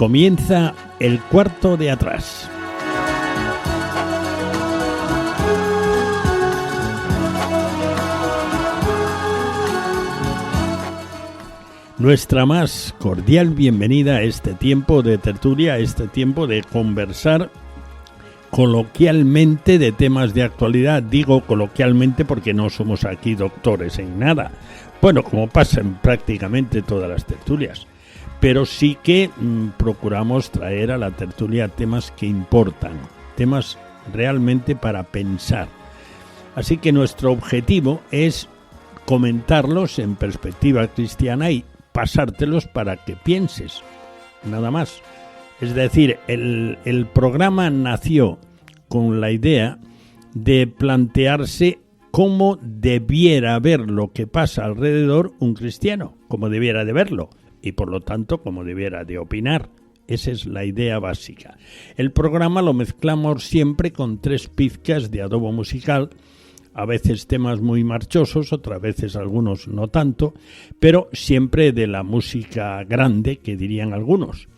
Comienza el cuarto de atrás. Nuestra más cordial bienvenida a este tiempo de tertulia, a este tiempo de conversar coloquialmente de temas de actualidad. Digo coloquialmente porque no somos aquí doctores en nada. Bueno, como pasa en prácticamente todas las tertulias. Pero sí que procuramos traer a la tertulia temas que importan, temas realmente para pensar. Así que nuestro objetivo es comentarlos en perspectiva cristiana y pasártelos para que pienses, nada más. Es decir, el programa nació con la idea de plantearse cómo debiera ver lo que pasa alrededor un cristiano, cómo debiera de verlo y por lo tanto cómo debiera de opinar. Esa es la idea básica. El programa lo mezclamos siempre con 3 pizcas de adobo musical, a veces temas muy marchosos, otras veces algunos no tanto, pero siempre de la música grande, que dirían algunos.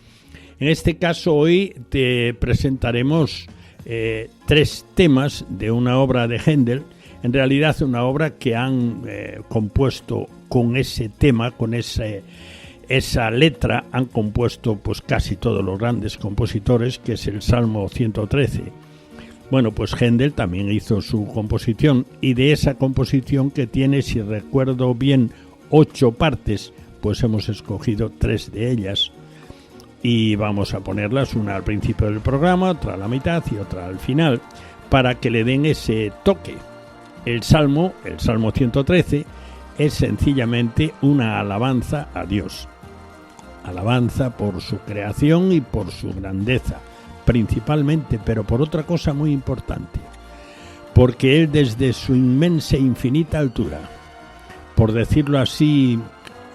En este caso hoy te presentaremos 3 temas de una obra de Händel, en realidad una obra que han compuesto con ese tema, con esa letra, han compuesto pues casi todos los grandes compositores, que es el Salmo 113. Bueno, pues Händel también hizo su composición, y de esa composición, que tiene, si recuerdo bien, 8 partes, pues hemos escogido 3 de ellas y vamos a ponerlas, una al principio del programa, otra a la mitad y otra al final, para que le den ese toque. El Salmo 113, es sencillamente una alabanza a Dios. Alabanza por su creación y por su grandeza, principalmente, pero por otra cosa muy importante, porque Él, desde su inmensa e infinita altura, por decirlo así,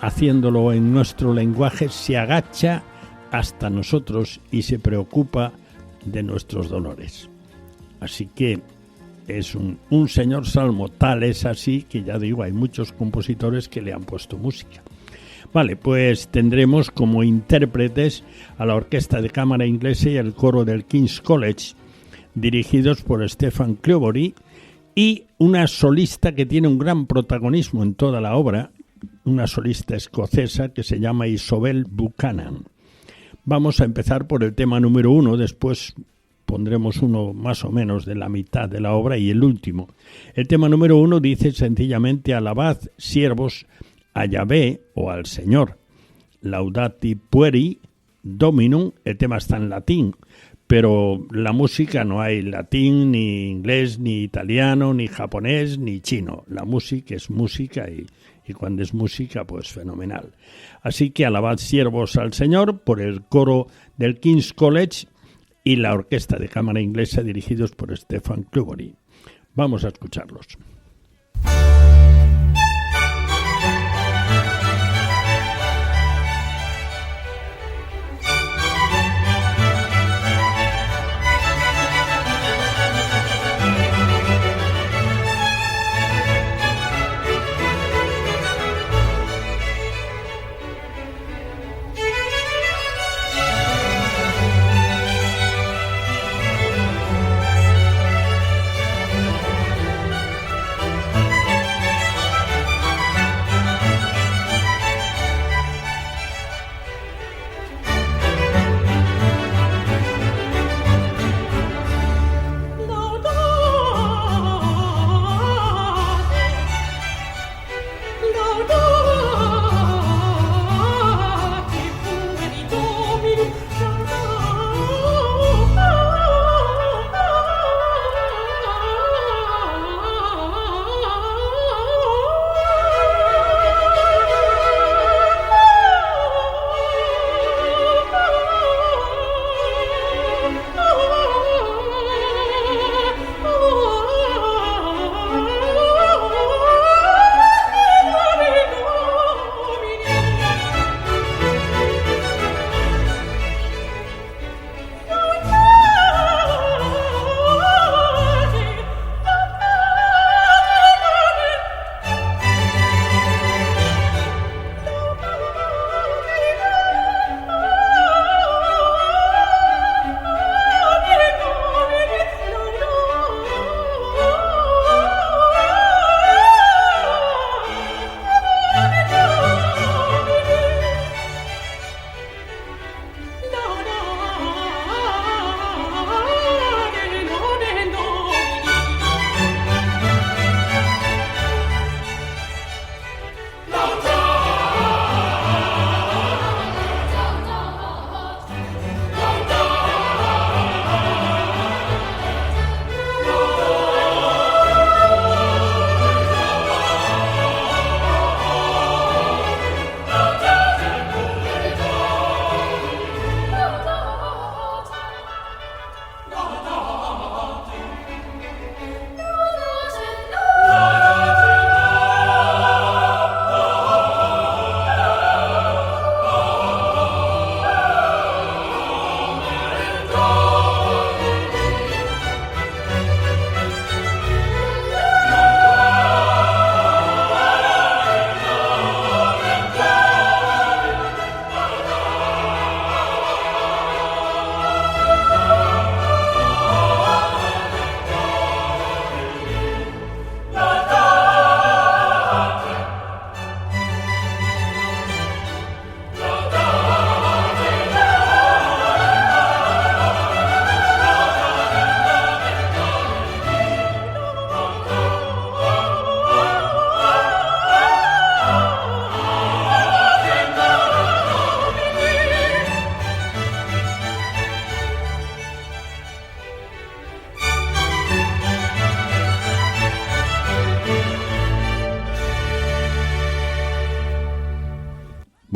haciéndolo en nuestro lenguaje, se agacha hasta nosotros y se preocupa de nuestros dolores. Así que es un señor salmo, tal es así que, ya digo, hay muchos compositores que le han puesto música. Vale, pues tendremos como intérpretes a la Orquesta de Cámara Inglesa y el coro del King's College, dirigidos por Stephen Cleobury, y una solista que tiene un gran protagonismo en toda la obra, una solista escocesa que se llama Isobel Buchanan. Vamos a empezar por el tema número 1, después pondremos uno más o menos de la mitad de la obra y el último. El tema número 1 dice sencillamente: alabad, siervos, a Yahvé o al Señor. Laudati pueri Dominum. El tema está en latín, pero la música no hay latín, ni inglés, ni italiano, ni japonés, ni chino. La música es música y cuando es música, pues fenomenal. Así que alabad, siervos, al Señor, por el coro del King's College y la Orquesta de Cámara Inglesa, dirigidos por Stephen Cleobury. Vamos a escucharlos.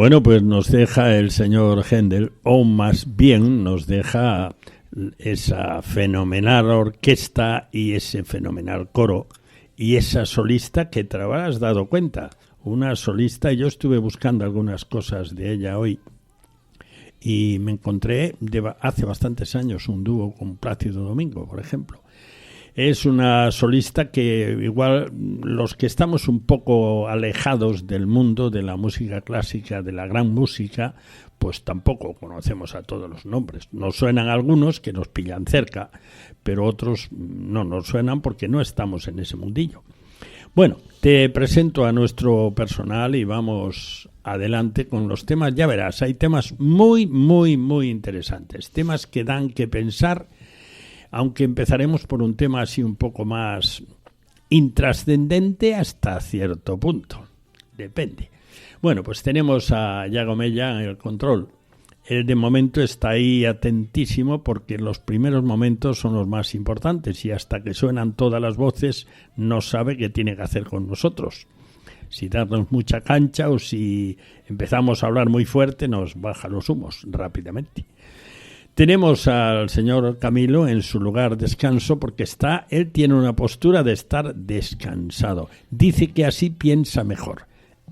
Bueno, pues nos deja el señor Händel, o más bien nos deja esa fenomenal orquesta y ese fenomenal coro y esa solista que te habrás dado cuenta. Una solista, yo estuve buscando algunas cosas de ella hoy y me encontré hace bastantes años un dúo con Plácido Domingo, por ejemplo. Es una solista que igual los que estamos un poco alejados del mundo de la música clásica, de la gran música, pues tampoco conocemos a todos los nombres. Nos suenan algunos que nos pillan cerca, pero otros no nos suenan porque no estamos en ese mundillo. Bueno, te presento a nuestro personal y vamos adelante con los temas. Ya verás, hay temas muy, muy, muy interesantes, temas que dan que pensar, aunque empezaremos por un tema así un poco más intrascendente hasta cierto punto. Depende. Bueno, pues tenemos a Yago Mella en el control. Él de momento está ahí atentísimo porque los primeros momentos son los más importantes y hasta que suenan todas las voces no sabe qué tiene que hacer con nosotros. Si darnos mucha cancha o si empezamos a hablar muy fuerte nos baja los humos rápidamente. Tenemos al señor Camilo en su lugar de descanso porque él tiene una postura de estar descansado. Dice que así piensa mejor.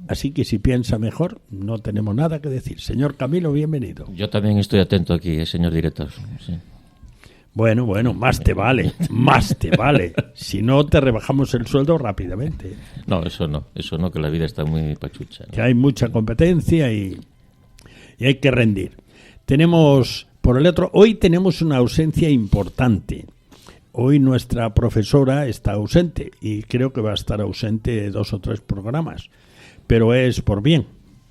Así que si piensa mejor, no tenemos nada que decir. Señor Camilo, bienvenido. Yo también estoy atento aquí, señor director. Sí. Bueno, más te vale, más te vale. Si no, te rebajamos el sueldo rápidamente. No, eso no, que la vida está muy pachucha, ¿no? Que hay mucha competencia y hay que rendir. Tenemos, por el otro, hoy tenemos una ausencia importante. Hoy nuestra profesora está ausente y creo que va a estar ausente 2 o 3 programas. Pero es por bien,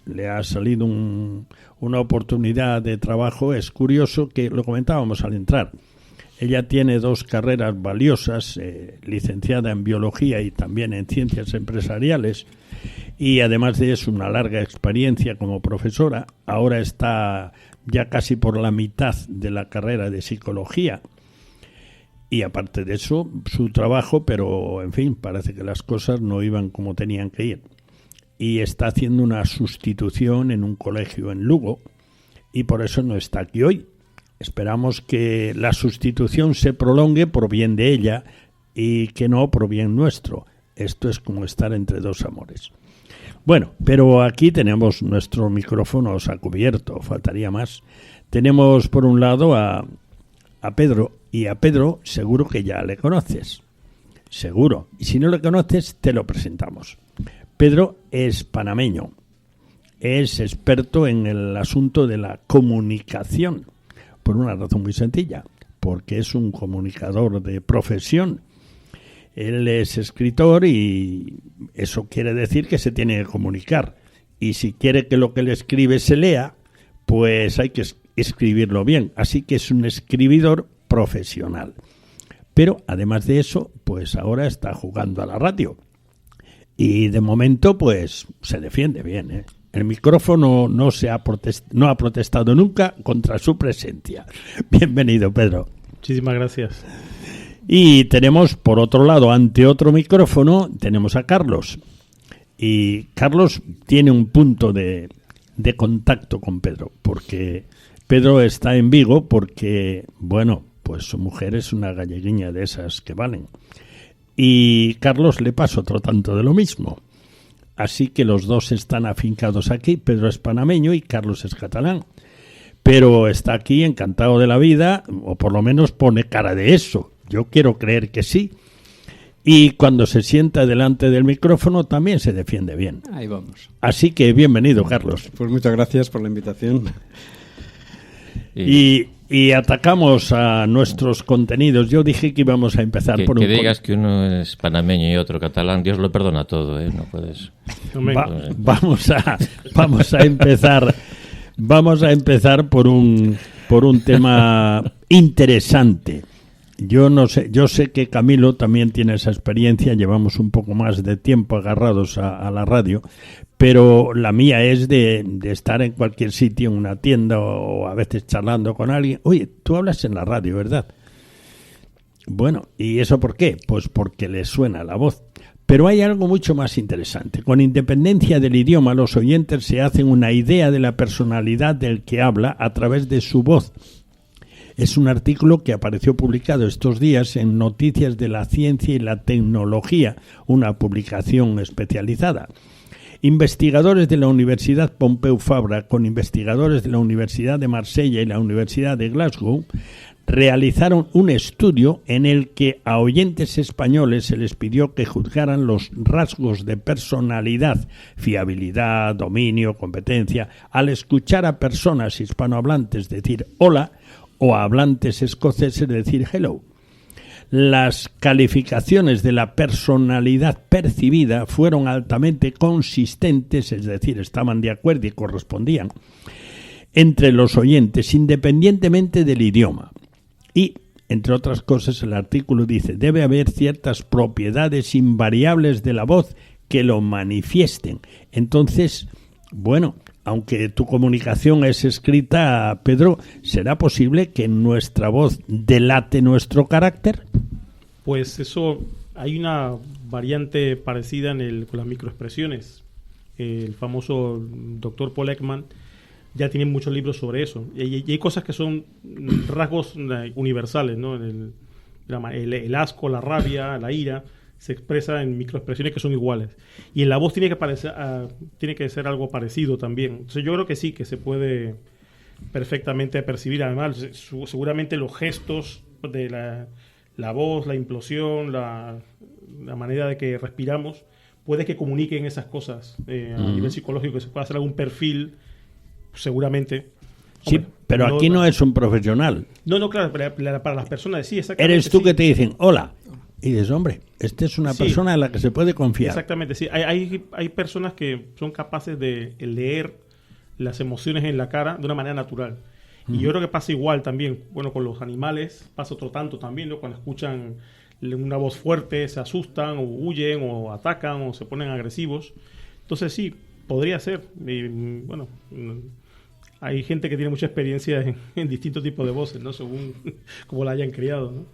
le ha salido una oportunidad de trabajo. Es curioso que lo comentábamos al entrar. Ella tiene 2 carreras valiosas, licenciada en biología y también en ciencias empresariales, y además de eso una larga experiencia como profesora. Ahora está ya casi por la mitad de la carrera de psicología. Y aparte de eso, su trabajo, pero en fin, parece que las cosas no iban como tenían que ir. Y está haciendo una sustitución en un colegio en Lugo y por eso no está aquí hoy. Esperamos que la sustitución se prolongue por bien de ella y que no por bien nuestro. Esto es como estar entre 2 amores. Bueno, pero aquí tenemos nuestros micrófonos a cubierto, faltaría más. Tenemos por un lado a Pedro, y a Pedro seguro que ya le conoces. Seguro. Y si no le conoces, te lo presentamos. Pedro es panameño, es experto en el asunto de la comunicación, por una razón muy sencilla, porque es un comunicador de profesión. Él es escritor y eso quiere decir que se tiene que comunicar. Y si quiere que lo que le escribe se lea, pues hay que escribirlo bien. Así que es un escribidor profesional. Pero además de eso, pues ahora está jugando a la radio. Y de momento, pues, se defiende bien, ¿eh? El micrófono no ha protestado nunca contra su presencia. Bienvenido, Pedro. Muchísimas gracias. Y tenemos, por otro lado, ante otro micrófono, tenemos a Carlos. Y Carlos tiene un punto de contacto con Pedro, porque Pedro está en Vigo porque, bueno, pues su mujer es una galleguiña de esas que valen. Y Carlos le pasa otro tanto de lo mismo. Así que los dos están afincados aquí. Pedro es panameño y Carlos es catalán. Pero está aquí encantado de la vida, o por lo menos pone cara de eso. Yo quiero creer que sí. Y cuando se sienta delante del micrófono también se defiende bien. Ahí vamos. Así que bienvenido, Carlos. Pues muchas gracias por la invitación. Y atacamos a nuestros contenidos. Yo dije que íbamos a empezar por un... Que digas que uno es panameño y otro catalán, Dios lo perdona todo, ¿eh? No puedes... Vamos a empezar... Vamos a empezar por un tema interesante. Yo sé que Camilo también tiene esa experiencia, llevamos un poco más de tiempo agarrados a la radio, pero la mía es de estar en cualquier sitio, en una tienda o a veces charlando con alguien. Oye, tú hablas en la radio, ¿verdad? Bueno, ¿y eso por qué? Pues porque le suena la voz. Pero hay algo mucho más interesante. Con independencia del idioma, los oyentes se hacen una idea de la personalidad del que habla a través de su voz. Es un artículo que apareció publicado estos días en Noticias de la Ciencia y la Tecnología, una publicación especializada. Investigadores de la Universidad Pompeu Fabra con investigadores de la Universidad de Marsella y la Universidad de Glasgow realizaron un estudio en el que a oyentes españoles se les pidió que juzgaran los rasgos de personalidad, fiabilidad, dominio, competencia, al escuchar a personas hispanohablantes decir hola o a hablantes escoceses decir hello. Las calificaciones de la personalidad percibida fueron altamente consistentes, es decir, estaban de acuerdo y correspondían entre los oyentes, independientemente del idioma. Y, entre otras cosas, el artículo dice, debe haber ciertas propiedades invariables de la voz que lo manifiesten. Entonces, bueno, aunque tu comunicación es escrita, Pedro, ¿será posible que nuestra voz delate nuestro carácter? Pues eso, hay una variante parecida con las microexpresiones. El famoso doctor Paul Ekman ya tiene muchos libros sobre eso. Y hay cosas que son rasgos universales, ¿no? El asco, la rabia, la ira se expresa en microexpresiones que son iguales. Y en la voz tiene que ser algo parecido también. Entonces yo creo que sí, que se puede perfectamente percibir. Además, seguramente los gestos de la voz, la implosión, la manera de que respiramos, puede que comuniquen esas cosas a nivel psicológico, que se pueda hacer algún perfil, seguramente. Sí, hombre, pero aquí no es un profesional. No, claro, para las personas sí, exactamente. Eres tú sí. Que te dicen hola. Y dices, hombre, esta es una persona en la que se puede confiar. Exactamente, sí. Hay personas que son capaces de leer las emociones en la cara de una manera natural. Y yo creo que pasa igual también. Bueno, con los animales pasa otro tanto también, ¿no? Cuando escuchan una voz fuerte, se asustan, o huyen, o atacan, o se ponen agresivos. Entonces sí, podría ser. Y, bueno, hay gente que tiene mucha experiencia en distintos tipos de voces, ¿no? Según cómo la hayan criado, ¿no?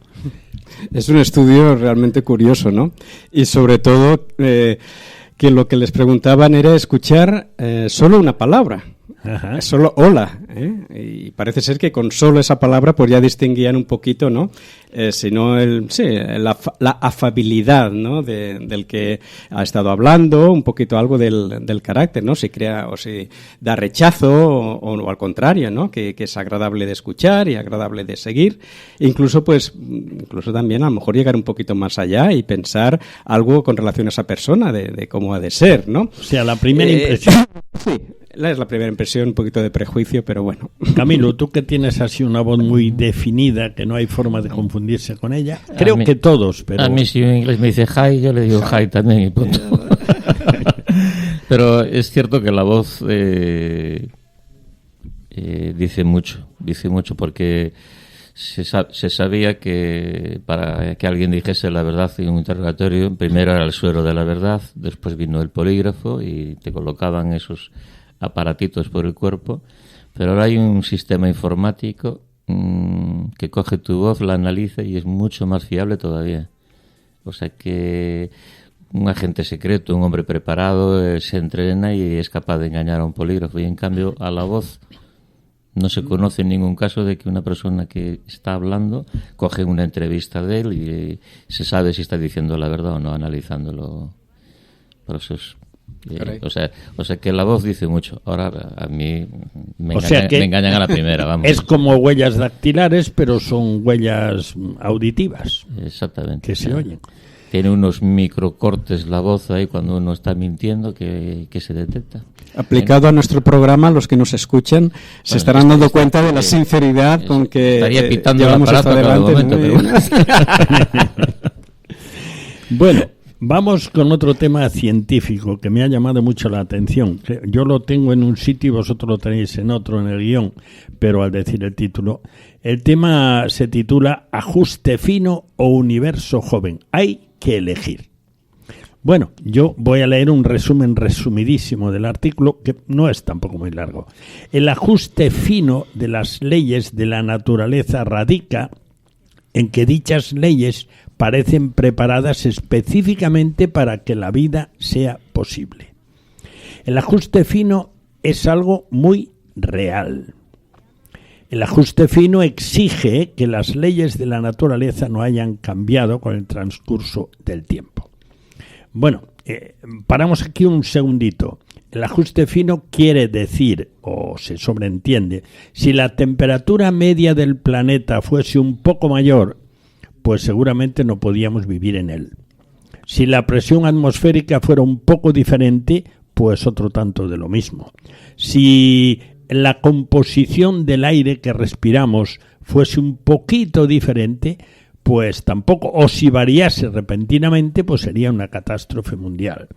Es un estudio realmente curioso, ¿no? Y sobre todo que lo que les preguntaban era escuchar solo una palabra. Ajá. Solo hola, y parece ser que con solo esa palabra pues ya distinguían un poquito, ¿no? Sino la afabilidad, ¿no? Del que ha estado hablando, un poquito algo del carácter, ¿no? Si crea o si da rechazo o al contrario, ¿no? Que es agradable de escuchar y agradable de seguir. Incluso también a lo mejor llegar un poquito más allá y pensar algo con relación a esa persona de cómo ha de ser, ¿no? O sea, la primera impresión. Sí. Es la primera impresión, un poquito de prejuicio, pero bueno. Camilo, tú que tienes así una voz muy definida, que no hay forma de confundirse con ella. Creo que todos, pero... A mí si en inglés me dice hi, yo le digo hi también y punto. Pero es cierto que la voz dice mucho porque se sabía que para que alguien dijese la verdad en un interrogatorio, primero era el suero de la verdad, después vino el polígrafo y te colocaban esos aparatitos por el cuerpo, pero ahora hay un sistema informático que coge tu voz, la analiza y es mucho más fiable todavía. O sea que un agente secreto, un hombre preparado, se entrena y es capaz de engañar a un polígrafo, y en cambio a la voz no se conoce en ningún caso de que una persona que está hablando coge una entrevista de él y se sabe si está diciendo la verdad o no, analizándolo. Por eso es... O sea que la voz dice mucho. Ahora a mí me engañan a la primera, vamos. Es como huellas dactilares, pero son huellas auditivas. Exactamente. Que se oyen. Tiene unos microcortes la voz ahí cuando uno está mintiendo que se detecta. Aplicado a nuestro programa, los que nos escuchan se estarán dando cuenta de la sinceridad con que estaría pitando llevamos el hasta aparato adelante. Cada momento, pero... Bueno, vamos con otro tema científico que me ha llamado mucho la atención. Yo lo tengo en un sitio y vosotros lo tenéis en otro, en el guión, pero al decir el título, el tema se titula Ajuste fino o universo joven. Hay que elegir. Bueno, yo voy a leer un resumen resumidísimo del artículo, que no es tampoco muy largo. El ajuste fino de las leyes de la naturaleza radica en que dichas leyes parecen preparadas específicamente para que la vida sea posible. El ajuste fino es algo muy real. El ajuste fino exige que las leyes de la naturaleza no hayan cambiado con el transcurso del tiempo. Bueno, paramos aquí un segundito. El ajuste fino quiere decir, o se sobreentiende, si la temperatura media del planeta fuese un poco mayor, pues seguramente no podíamos vivir en él. Si la presión atmosférica fuera un poco diferente, pues otro tanto de lo mismo. Si la composición del aire que respiramos fuese un poquito diferente, pues tampoco, o si variase repentinamente, pues sería una catástrofe mundial.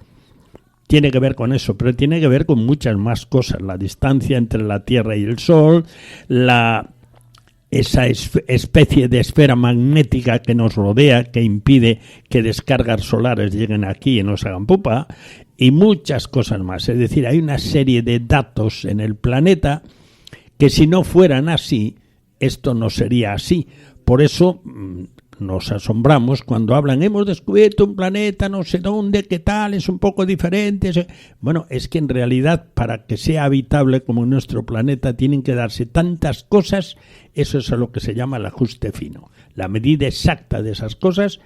Tiene que ver con eso, pero tiene que ver con muchas más cosas. La distancia entre la Tierra y el Sol, esa especie de esfera magnética que nos rodea, que impide que descargas solares lleguen aquí y nos hagan pupa, y muchas cosas más. Es decir, hay una serie de datos en el planeta que si no fueran así, esto no sería así. Por eso nos asombramos cuando hablan, hemos descubierto un planeta no sé dónde, qué tal, es un poco diferente. Bueno, es que en realidad para que sea habitable como nuestro planeta tienen que darse tantas cosas, eso es a lo que se llama el ajuste fino, la medida exacta de esas cosas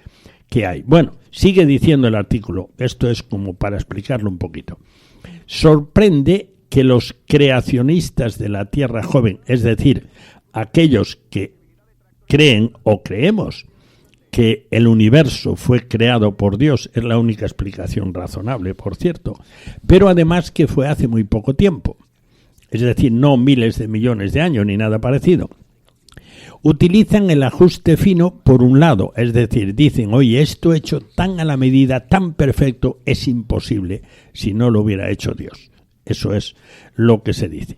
que hay. Bueno, sigue diciendo el artículo, esto es como para explicarlo un poquito. Sorprende que los creacionistas de la Tierra joven, es decir, aquellos que creen o creemos que el universo fue creado por Dios, es la única explicación razonable, por cierto, pero además que fue hace muy poco tiempo, es decir, no miles de millones de años ni nada parecido. Utilizan el ajuste fino por un lado, es decir, dicen, oye, esto hecho tan a la medida, tan perfecto, es imposible si no lo hubiera hecho Dios. Eso es lo que se dice.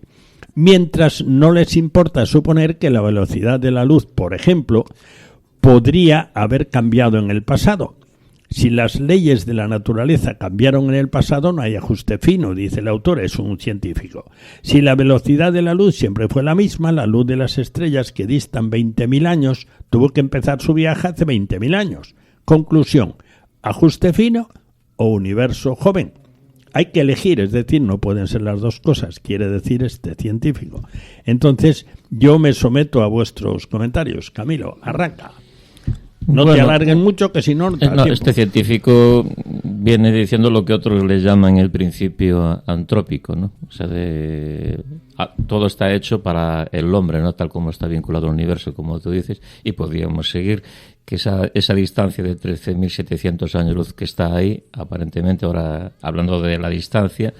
Mientras no les importa suponer que la velocidad de la luz, por ejemplo, podría haber cambiado en el pasado. Si las leyes de la naturaleza cambiaron en el pasado, no hay ajuste fino, dice el autor, es un científico. Si la velocidad de la luz siempre fue la misma, la luz de las estrellas que distan 20.000 años tuvo que empezar su viaje hace 20.000 años. Conclusión, ajuste fino o universo joven. Hay que elegir, es decir, no pueden ser las dos cosas, quiere decir este científico. Entonces, yo me someto a vuestros comentarios. Camilo, arranca. No te alarguen mucho, que si no... Este científico viene diciendo lo que otros le llaman el principio antrópico, ¿no? O sea, todo está hecho para el hombre, ¿no? Tal como está vinculado al universo, como tú dices, y podríamos seguir que esa distancia de 13.700 años luz que está ahí, aparentemente, ahora hablando de la distancia,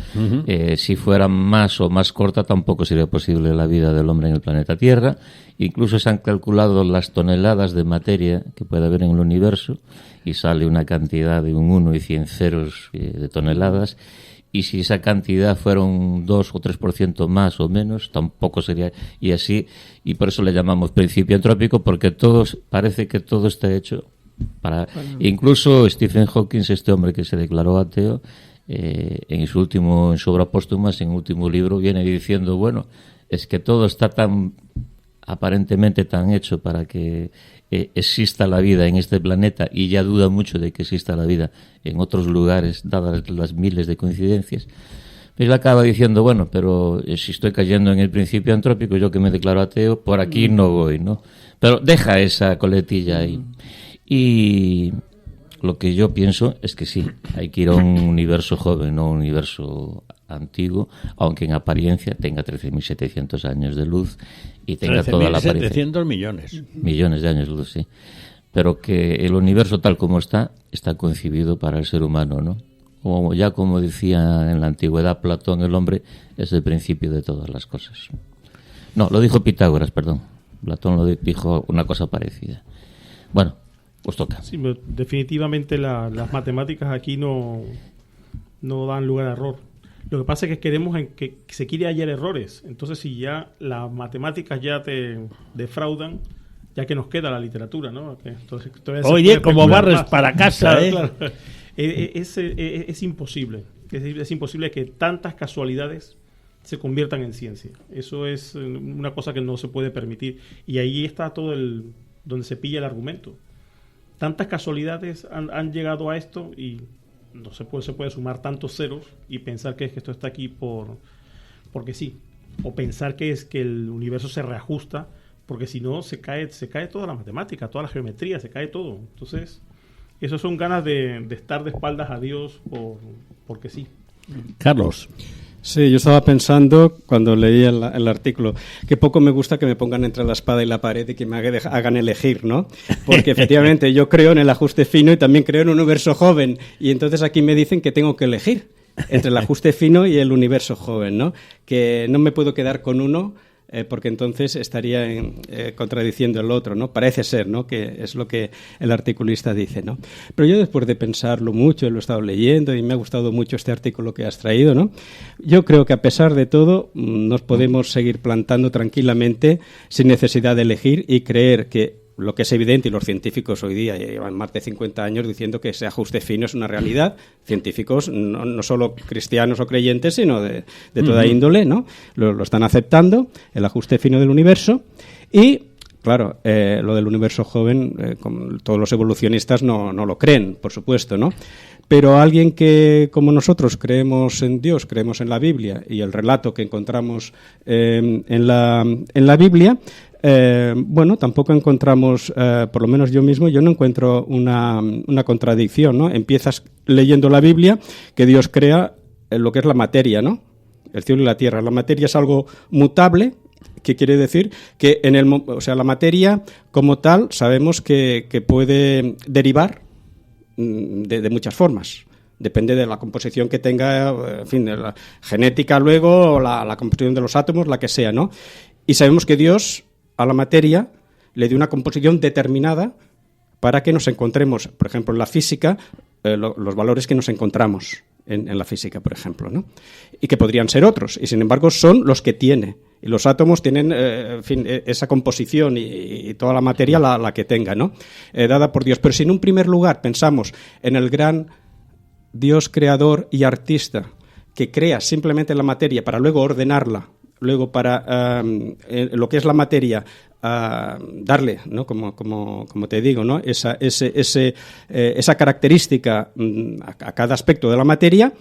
si fuera más o más corta, tampoco sería posible la vida del hombre en el planeta Tierra. Incluso se han calculado las toneladas de materia que puede haber en el universo y sale una cantidad de un 1 y 100 ceros de toneladas. Y si esa cantidad fuera un 2 o 3% más o menos, tampoco sería... Y así, y por eso le llamamos principio antrópico, porque parece que todo está hecho para... Incluso Stephen Hawking, este hombre que se declaró ateo, en su obra póstuma, en su último libro, viene diciendo, bueno, es que todo está aparentemente tan hecho para que exista la vida en este planeta, y ya duda mucho de que exista la vida en otros lugares, dadas las miles de coincidencias. Pues él acaba diciendo, bueno, pero si estoy cayendo en el principio antrópico, yo que me declaro ateo, por aquí no voy, ¿no? Pero deja esa coletilla ahí. Y lo que yo pienso es que sí, hay que ir a un universo joven, no un universo antiguo, aunque en apariencia tenga 13.700 años de luz y tenga toda la apariencia. 13.700 millones. Millones de años de luz, sí. Pero que el universo tal como está concebido para el ser humano, ¿no? Como decía en la antigüedad Platón, el hombre es el principio de todas las cosas. No, lo dijo Pitágoras, perdón. Platón dijo una cosa parecida. Bueno, pues toca. Sí, definitivamente las matemáticas aquí no dan lugar a error. Lo que pasa es que queremos que se quiere hallar errores. Entonces, si ya las matemáticas ya te defraudan, ya que nos queda la literatura, ¿no? Entonces, oye, como barres más para casa, claro, claro. Es imposible. Es imposible que tantas casualidades se conviertan en ciencia. Eso es una cosa que no se puede permitir. Y ahí está todo donde se pilla el argumento. tantas casualidades han llegado a esto y no se puede sumar tantos ceros y pensar que esto está aquí porque sí, o pensar que es que el universo se reajusta, porque si no se cae toda la matemática, toda la geometría, se cae todo. Entonces, eso son ganas de estar de espaldas a Dios porque sí. Carlos. Sí, yo estaba pensando cuando leí el artículo que poco me gusta que me pongan entre la espada y la pared y que me hagan elegir, ¿no? Porque efectivamente yo creo en el ajuste fino y también creo en un universo joven, y entonces aquí me dicen que tengo que elegir entre el ajuste fino y el universo joven, ¿no? Que no me puedo quedar con uno porque entonces estaría contradiciendo el otro, ¿no? Parece ser, ¿no? Que es lo que el articulista dice, ¿no? Pero yo, después de pensarlo mucho, lo he estado leyendo y me ha gustado mucho este artículo que has traído, ¿no? Yo creo que a pesar de todo nos podemos seguir plantando tranquilamente sin necesidad de elegir y creer que lo que es evidente, y los científicos hoy día llevan más de 50 años diciendo que ese ajuste fino es una realidad, científicos no solo cristianos o creyentes, sino de toda índole, ¿no? Lo están aceptando, el ajuste fino del universo, y claro, lo del universo joven, como todos los evolucionistas no lo creen, por supuesto, ¿no? Pero alguien que, como nosotros, creemos en Dios, creemos en la Biblia, y el relato que encontramos en la Biblia, bueno, tampoco encontramos, por lo menos yo no encuentro una contradicción, ¿no? Empiezas leyendo la Biblia, que Dios crea lo que es la materia, ¿no? El cielo y la tierra. La materia es algo mutable, que quiere decir que la materia como tal sabemos que puede derivar de muchas formas. Depende de la composición que tenga, en fin, de la genética luego, o la composición de los átomos, la que sea, ¿no? Y sabemos que Dios a la materia le dio una composición determinada para que nos encontremos, por ejemplo, en la física, los valores que nos encontramos en la física, por ejemplo, ¿no? Y que podrían ser otros, y sin embargo son los que tiene. Y los átomos tienen, en fin, esa composición y toda la materia la que tenga, ¿no? Dada por Dios. Pero si en un primer lugar pensamos en el gran Dios creador y artista que crea simplemente la materia para luego ordenarla, luego para lo que es la materia darle, ¿no? Como te digo, ¿no? Esa característica a cada aspecto de la materia,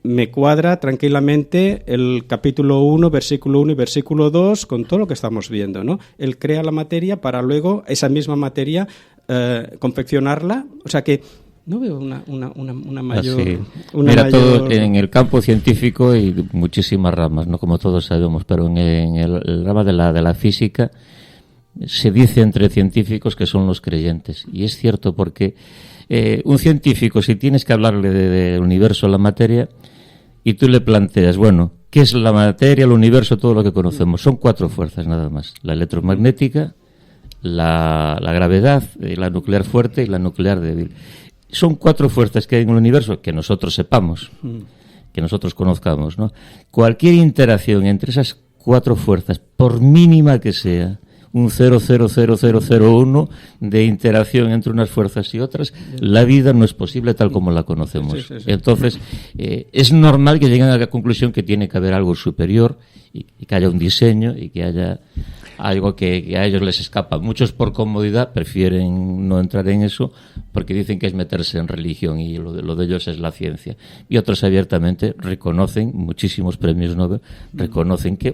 me cuadra tranquilamente el capítulo 1, versículo 1 y versículo 2 con todo lo que estamos viendo, ¿no? Él crea la materia para luego esa misma materia confeccionarla, o sea que no veo una mayor... Así. Mira, todo en el campo científico hay muchísimas ramas, ¿no? Como todos sabemos, pero en el rama de la física se dice entre científicos que son los creyentes. Y es cierto porque un científico, si tienes que hablarle del universo, la materia, y tú le planteas, bueno, ¿qué es la materia, el universo, todo lo que conocemos? Son 4 fuerzas nada más. La electromagnética, la gravedad, la nuclear fuerte y la nuclear débil. Son 4 fuerzas que hay en el universo que nosotros sepamos, que nosotros conozcamos, ¿no? Cualquier interacción entre esas 4 fuerzas, por mínima que sea, un 0,00001 de interacción entre unas fuerzas y otras, la vida no es posible tal como la conocemos. Sí. Entonces, es normal que lleguen a la conclusión que tiene que haber algo superior y que haya un diseño y que haya algo que a ellos les escapa. Muchos por comodidad prefieren no entrar en eso porque dicen que es meterse en religión y lo de ellos es la ciencia. Y otros abiertamente reconocen, muchísimos premios Nobel, reconocen que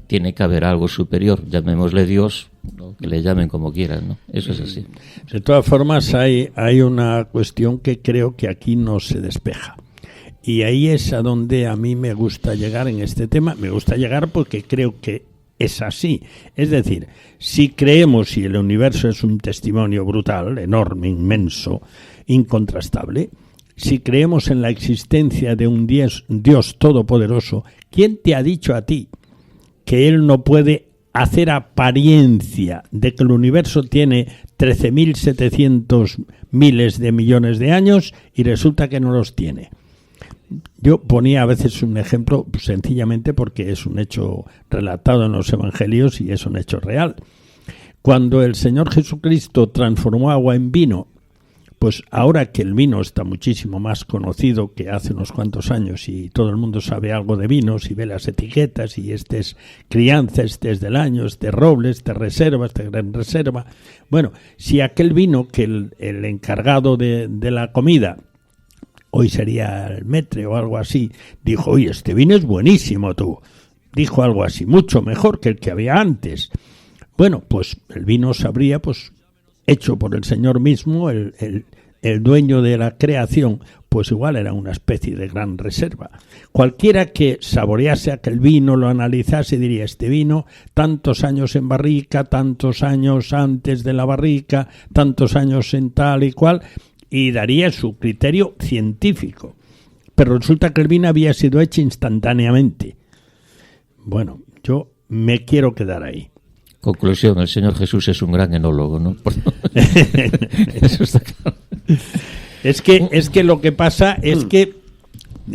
tiene que haber algo superior, llamémosle Dios, ¿no? Que le llamen como quieran, ¿no? Eso es así. De todas formas, hay una cuestión que creo que aquí no se despeja. Y ahí es a donde a mí me gusta llegar en este tema. Me gusta llegar porque creo que es así. Es decir, si creemos y el universo es un testimonio brutal, enorme, inmenso, incontrastable, si creemos en la existencia de un Dios todopoderoso, ¿quién te ha dicho a ti que Él no puede hacer apariencia de que el universo tiene 13.700 miles de millones de años y resulta que no los tiene? Yo ponía a veces un ejemplo sencillamente porque es un hecho relatado en los evangelios y es un hecho real. Cuando el Señor Jesucristo transformó agua en vino, pues ahora que el vino está muchísimo más conocido que hace unos cuantos años y todo el mundo sabe algo de vinos y ve las etiquetas y este es crianza, este es del año, este es roble, este es reserva, este es gran reserva. Bueno, si aquel vino que el encargado de la comida, hoy sería el metre o algo así, dijo, oye, este vino es buenísimo tú. Dijo algo así, mucho mejor que el que había antes. Bueno, pues el vino sabría, pues, hecho por el Señor mismo, el dueño de la creación, pues igual era una especie de gran reserva. Cualquiera que saborease aquel vino, lo analizase, diría, este vino, tantos años en barrica, tantos años antes de la barrica, tantos años en tal y cual, y daría su criterio científico. Pero resulta que el vino había sido hecho instantáneamente. Bueno, yo me quiero quedar ahí. Conclusión, el Señor Jesús es un gran enólogo, ¿no? Eso está claro. Es que lo que pasa es que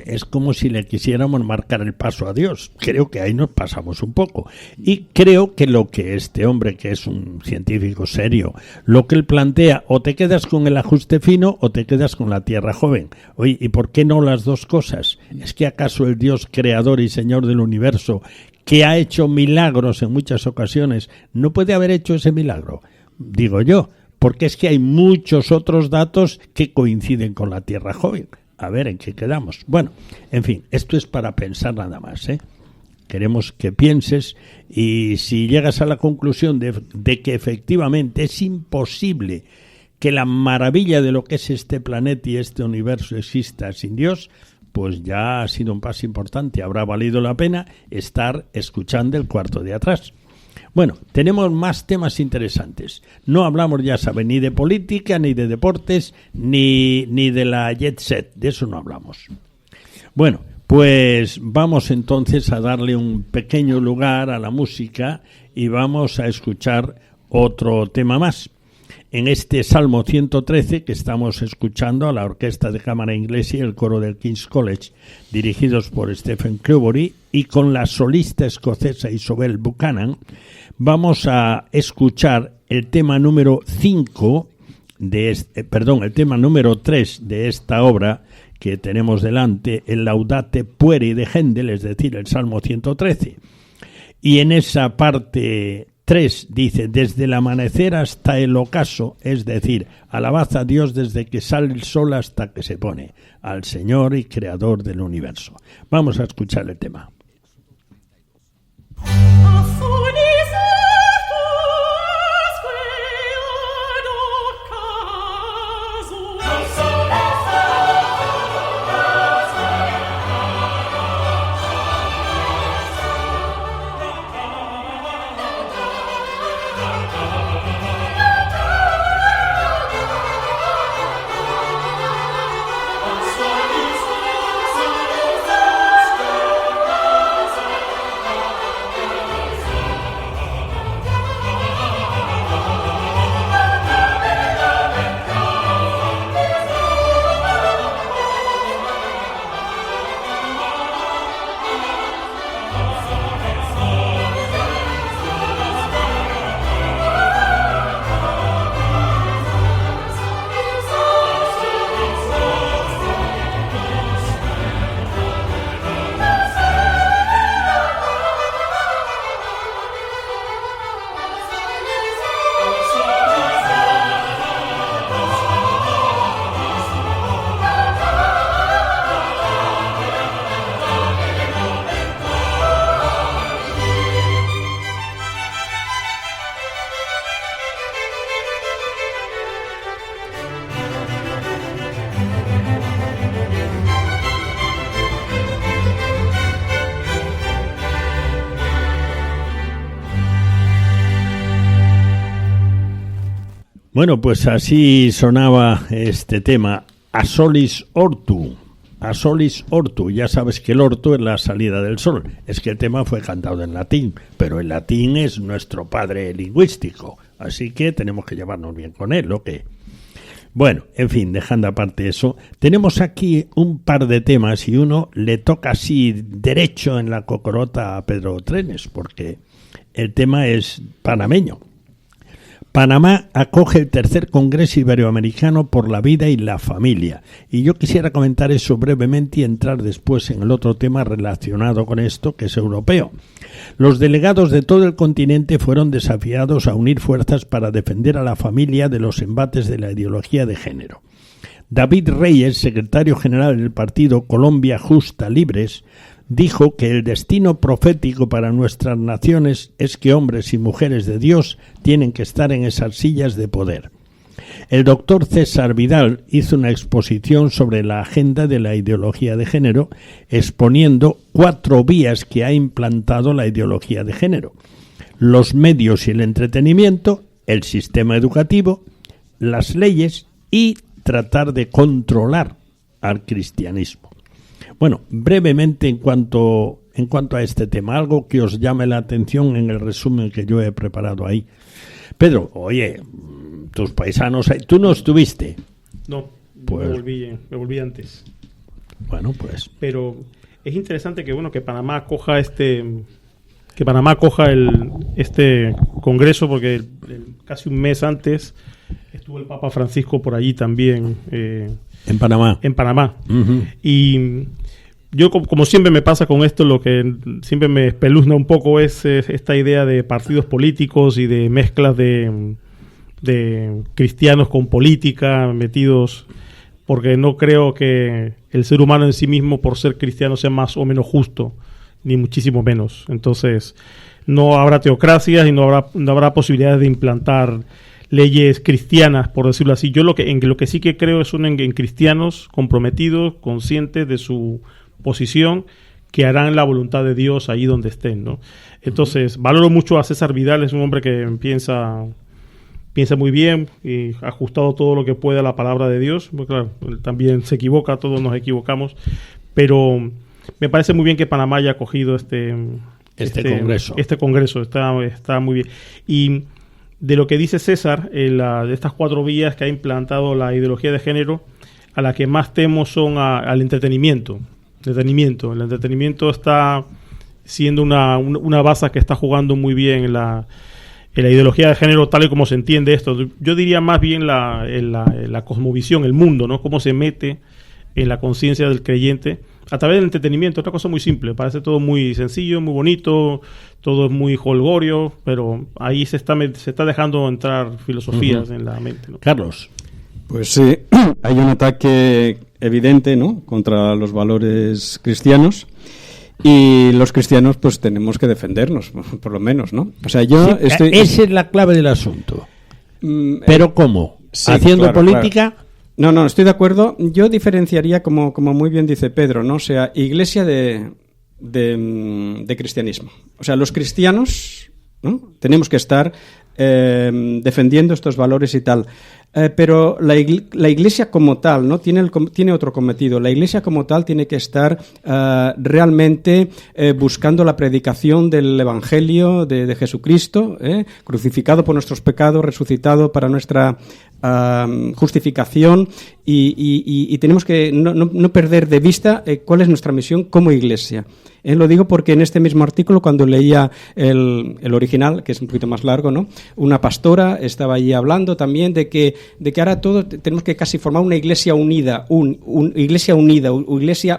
es como si le quisiéramos marcar el paso a Dios. Creo que ahí nos pasamos un poco. Y creo que lo que este hombre, que es un científico serio, lo que él plantea, o te quedas con el ajuste fino o te quedas con la tierra joven. Oye, ¿y por qué no las dos cosas? ¿Es que acaso el Dios creador y Señor del universo, que ha hecho milagros en muchas ocasiones, no puede haber hecho ese milagro? Digo yo, porque es que hay muchos otros datos que coinciden con la tierra joven. A ver en qué quedamos. Bueno, en fin, esto es para pensar nada más, ¿eh? Queremos que pienses y si llegas a la conclusión de que efectivamente es imposible que la maravilla de lo que es este planeta y este universo exista sin Dios, pues ya ha sido un paso importante. Habrá valido la pena estar escuchando el cuarto de atrás. Bueno, tenemos más temas interesantes. No hablamos, ya saben, ni de política, ni de deportes, ni de la jet set. De eso no hablamos. Bueno, pues vamos entonces a darle un pequeño lugar a la música y vamos a escuchar otro tema más. En este Salmo 113 que estamos escuchando a la Orquesta de Cámara Inglesa y el coro del King's College, dirigidos por Stephen Clubbery y con la solista escocesa Isobel Buchanan, vamos a escuchar el tema número 5 el tema número 3 de esta obra que tenemos delante, el Laudate Pueri de Händel, es decir, el Salmo 113. Y en esa parte 3 dice, desde el amanecer hasta el ocaso, es decir, alabad a Dios desde que sale el sol hasta que se pone, al Señor y Creador del universo. Vamos a escuchar el tema. Bueno, pues así sonaba este tema, A Solis Ortu. A Solis Ortu, ya sabes que el orto es la salida del sol. Es que el tema fue cantado en latín, pero el latín es nuestro padre lingüístico, así que tenemos que llevarnos bien con él, ¿o qué? Bueno, en fin, dejando aparte eso, tenemos aquí un par de temas y uno le toca así derecho en la cocorota a Pedro Trenes, porque el tema es panameño. Panamá acoge el tercer Congreso Iberoamericano por la Vida y la Familia. Y yo quisiera comentar eso brevemente y entrar después en el otro tema relacionado con esto, que es europeo. Los delegados de todo el continente fueron desafiados a unir fuerzas para defender a la familia de los embates de la ideología de género. David Reyes, secretario general del partido Colombia Justa Libres, dijo que el destino profético para nuestras naciones es que hombres y mujeres de Dios tienen que estar en esas sillas de poder. El doctor César Vidal hizo una exposición sobre la agenda de la ideología de género, exponiendo 4 vías que ha implantado la ideología de género: los medios y el entretenimiento, el sistema educativo, las leyes y tratar de controlar al cristianismo. Bueno, brevemente en cuanto a este tema, algo que os llame la atención en el resumen que yo he preparado ahí. Pedro, oye, tus paisanos, ¿tú no estuviste? No, pues, me volví antes. Bueno, pues. Pero es interesante que Panamá acoja este congreso, porque casi un mes antes estuvo el Papa Francisco por allí también. En Panamá. En Panamá. Uh-huh. Y yo, como siempre me pasa con esto, lo que siempre me espeluzna un poco es esta idea de partidos políticos y de mezclas de cristianos con política metidos, porque no creo que el ser humano en sí mismo, por ser cristiano, sea más o menos justo, ni muchísimo menos. Entonces, no habrá teocracias y no habrá posibilidades de implantar leyes cristianas, por decirlo así. Yo lo que sí que creo es en cristianos comprometidos, conscientes de su posición, que harán la voluntad de Dios ahí donde estén, ¿no? Entonces, valoro mucho a César Vidal, es un hombre que piensa muy bien y ha ajustado todo lo que puede a la palabra de Dios. Pues claro, él también se equivoca, todos nos equivocamos, pero me parece muy bien que Panamá haya acogido este congreso. Este congreso está muy bien. Y de lo que dice César, de estas 4 vías que ha implantado la ideología de género, a la que más temo son al entretenimiento. El entretenimiento está siendo una baza que está jugando muy bien en la ideología de género, tal y como se entiende esto. Yo diría más bien la cosmovisión, el mundo, ¿no? Cómo se mete en la conciencia del creyente a través del entretenimiento. Otra cosa muy simple, parece todo muy sencillo, muy bonito, todo es muy holgorio, pero ahí se está dejando entrar filosofías en la mente, ¿no? Carlos. Pues sí, hay un ataque evidente, ¿no?, contra los valores cristianos, y los cristianos pues tenemos que defendernos, por lo menos, ¿no? O sea, esa es la clave del asunto. Pero ¿cómo? Sí, ¿haciendo claro, política? Claro. No, estoy de acuerdo. Yo diferenciaría, como muy bien dice Pedro, ¿no? O sea, iglesia de cristianismo. O sea, los cristianos, ¿no?, tenemos que estar defendiendo estos valores y tal. Pero la iglesia como tal, ¿no?, tiene otro cometido. La iglesia como tal tiene que estar realmente buscando la predicación del Evangelio de Jesucristo, crucificado por nuestros pecados, resucitado para nuestra justificación, y tenemos que no perder de vista cuál es nuestra misión como iglesia. Lo digo porque en este mismo artículo, cuando leía el original, que es un poquito más largo, ¿no?, una pastora estaba allí hablando también de que ahora todo tenemos que casi formar una iglesia unida, iglesia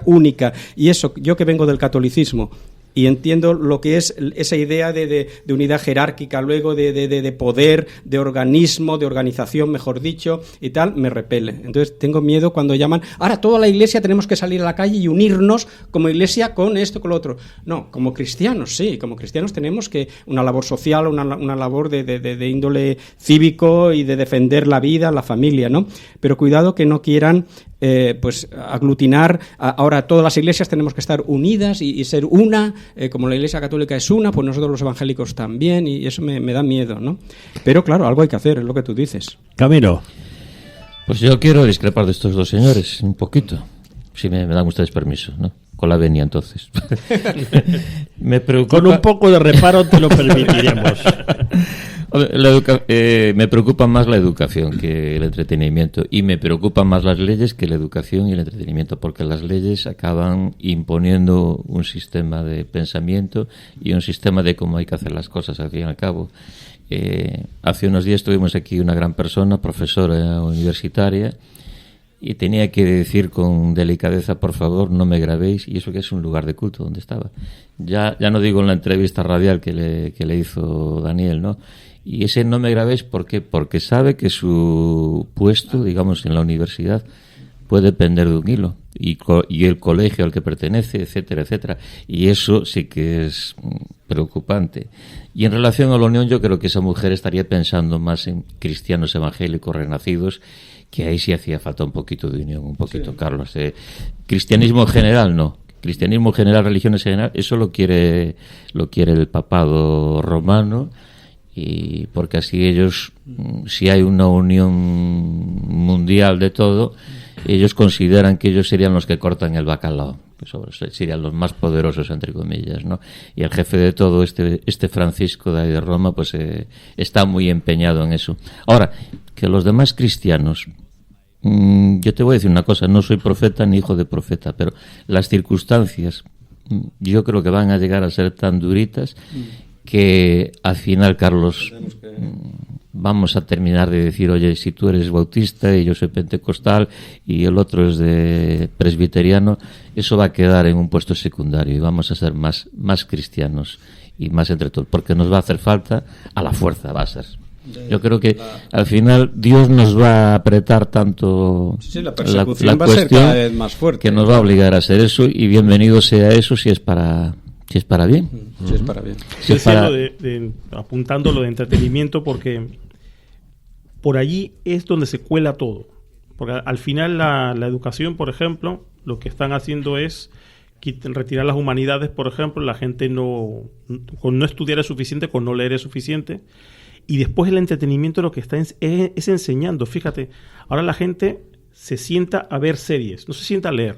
única. Y eso, yo que vengo del catolicismo y entiendo lo que es esa idea de unidad jerárquica, luego de poder, de organismo, de organización, mejor dicho, y tal, me repele. Entonces tengo miedo cuando llaman, ahora toda la iglesia tenemos que salir a la calle y unirnos como iglesia con esto, con lo otro. No, como cristianos, sí, como cristianos tenemos que una labor social, una labor de índole cívico y de defender la vida, la familia, ¿no? Pero cuidado que no quieran pues aglutinar. Ahora todas las iglesias tenemos que estar unidas y ser una, como la Iglesia Católica es una, pues nosotros los evangélicos también, y eso me da miedo, ¿no? Pero claro, algo hay que hacer, es lo que tú dices. Camilo. Pues yo quiero discrepar de estos dos señores un poquito, si me dan ustedes permiso, ¿no? Con la venia, entonces. Me preocupa... Con un poco de reparo te lo permitiremos. Me preocupa más la educación que el entretenimiento, y me preocupan más las leyes que la educación y el entretenimiento, porque las leyes acaban imponiendo un sistema de pensamiento y un sistema de cómo hay que hacer las cosas, al fin y al cabo. Hace unos días tuvimos aquí una gran persona, profesora universitaria, y tenía que decir con delicadeza, por favor, no me grabéis, y eso que es un lugar de culto donde estaba. Ya no digo en la entrevista radial que le hizo Daniel, ¿no? Y ese no me grabéis, ¿por qué? Porque sabe que su puesto, digamos, en la universidad puede pender de un hilo, y el colegio al que pertenece, etcétera, etcétera. Y eso sí que es preocupante. Y en relación a la unión, yo creo que esa mujer estaría pensando más en cristianos evangélicos renacidos, que ahí sí hacía falta un poquito de unión, un poquito, sí. Carlos. Cristianismo general, no. Cristianismo general, religiones general, eso lo quiere el papado romano, y porque así ellos, si hay una unión mundial de todo, ellos consideran que ellos serían los que cortan el bacalao, que serían los más poderosos, entre comillas, ¿no? Y el jefe de todo, este Francisco de ahí de Roma, pues está muy empeñado en eso. Ahora, que los demás cristianos, yo te voy a decir una cosa, no soy profeta ni hijo de profeta, pero las circunstancias yo creo que van a llegar a ser tan duritas que al final, Carlos, vamos a terminar de decir, oye, si tú eres bautista y yo soy pentecostal y el otro es de presbiteriano, eso va a quedar en un puesto secundario y vamos a ser más cristianos y más entre todos, porque nos va a hacer falta, a la fuerza va a ser. Yo creo que al final Dios nos va a apretar tanto la persecución va a ser cada vez más fuerte, que nos va a obligar a hacer eso, y bienvenido sea eso si es para bien. Si es para bien. Si es para... apuntando lo de entretenimiento, porque por allí es donde se cuela todo. Porque al final la educación, por ejemplo, lo que están haciendo es retirar las humanidades, por ejemplo. La gente con no estudiar es suficiente, con no leer es suficiente. Y después el entretenimiento lo que está es enseñando. Fíjate, ahora la gente se sienta a ver series, no se sienta a leer.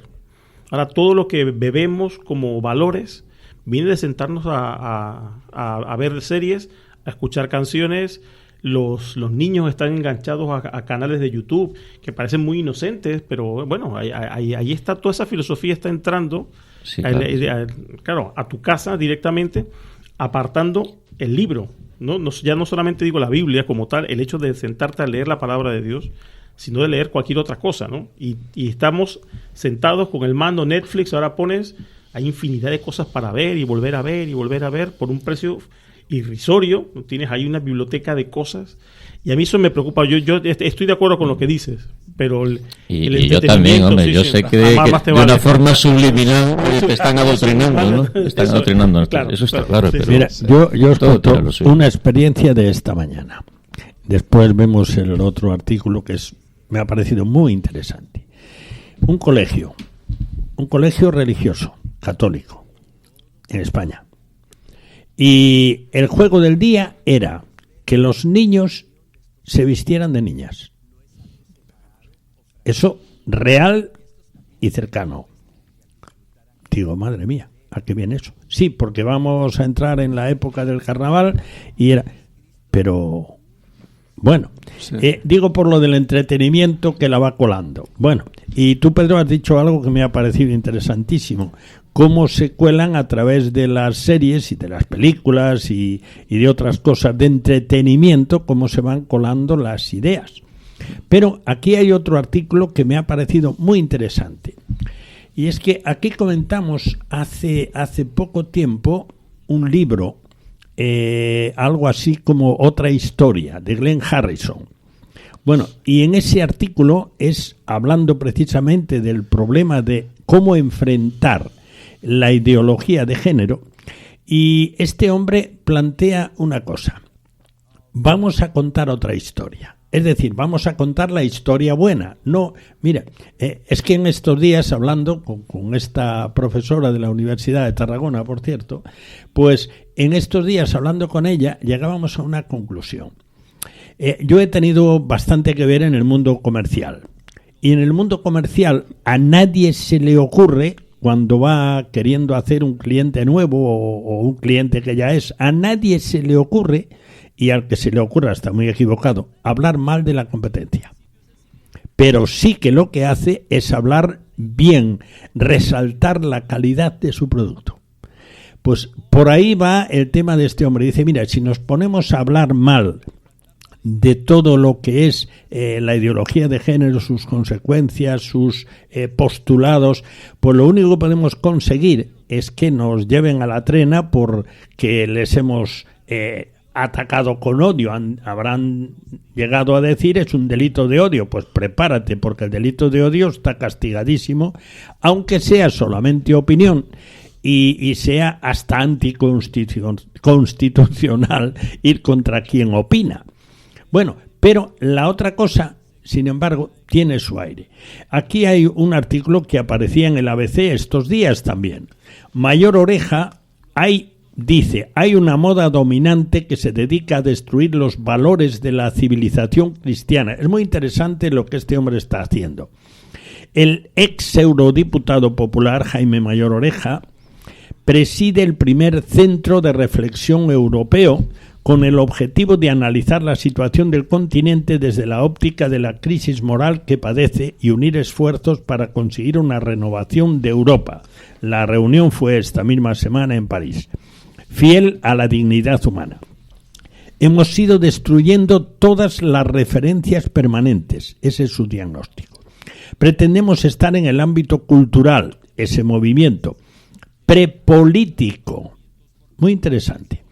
Ahora todo lo que bebemos como valores viene de sentarnos a ver series, a escuchar canciones. Los niños están enganchados a canales de YouTube que parecen muy inocentes, pero bueno, ahí está, toda esa filosofía está entrando, sí, claro, a tu casa directamente, apartando el libro. Ya no solamente digo la Biblia como tal, el hecho de sentarte a leer la palabra de Dios, sino de leer cualquier otra cosa, ¿no? Y estamos sentados con el mando Netflix, ahora hay infinidad de cosas para ver y volver a ver y volver a ver por un precio irrisorio. Tienes ahí una biblioteca de cosas, y a mí eso me preocupa. Yo estoy de acuerdo con lo que dices, pero y yo también, hombre, yo sé que de una forma subliminal te están adoctrinando, ¿no? Están adoctrinando, claro, eso está claro. Sí, pero mira, yo os cuento una experiencia de esta mañana. Después vemos el otro artículo que me ha parecido muy interesante. Un colegio religioso católico en España. Y el juego del día era que los niños se vistieran de niñas. Eso real y cercano. Digo, madre mía, ¿a qué viene eso? Sí, porque vamos a entrar en la época del carnaval pero bueno, sí. Digo por lo del entretenimiento que la va colando. Bueno, y tú, Pedro, has dicho algo que me ha parecido interesantísimo. Cómo se cuelan a través de las series y de las películas y de otras cosas de entretenimiento, cómo se van colando las ideas. Pero aquí hay otro artículo que me ha parecido muy interesante. Y es que aquí comentamos hace poco tiempo un libro, algo así como Otra historia, de Glenn Harrison. Bueno, y en ese artículo es hablando precisamente del problema de cómo enfrentar la ideología de género, y este hombre plantea una cosa: vamos a contar otra historia, es decir, vamos a contar la historia buena. No, mira, es que en estos días, hablando con esta profesora de la Universidad de Tarragona, por cierto, pues en estos días hablando con ella llegábamos a una conclusión. Yo he tenido bastante que ver en el mundo comercial, y en el mundo comercial a nadie se le ocurre, cuando va queriendo hacer un cliente nuevo o un cliente que ya es, a nadie se le ocurre y al que se le ocurra, está muy equivocado, hablar mal de la competencia. Pero sí que lo que hace es hablar bien, resaltar la calidad de su producto. Pues por ahí va el tema de este hombre. Dice, mira, si nos ponemos a hablar mal de todo lo que es la ideología de género, sus consecuencias, sus postulados, pues lo único que podemos conseguir es que nos lleven a la trena porque les hemos atacado con odio. Habrán llegado a decir es un delito de odio. Pues prepárate, porque el delito de odio está castigadísimo, aunque sea solamente opinión y sea hasta anticonstitucional ir contra quien opina. Bueno, pero la otra cosa, sin embargo, tiene su aire. Aquí hay un artículo que aparecía en el ABC estos días también. Mayor Oreja, dice, hay una moda dominante que se dedica a destruir los valores de la civilización cristiana. Es muy interesante lo que este hombre está haciendo. El ex eurodiputado popular, Jaime Mayor Oreja, preside el primer centro de reflexión europeo con el objetivo de analizar la situación del continente desde la óptica de la crisis moral que padece y unir esfuerzos para conseguir una renovación de Europa. La reunión fue esta misma semana en París. Fiel a la dignidad humana. Hemos ido destruyendo todas las referencias permanentes. Ese es su diagnóstico. Pretendemos estar en el ámbito cultural, ese movimiento prepolítico. Muy interesante.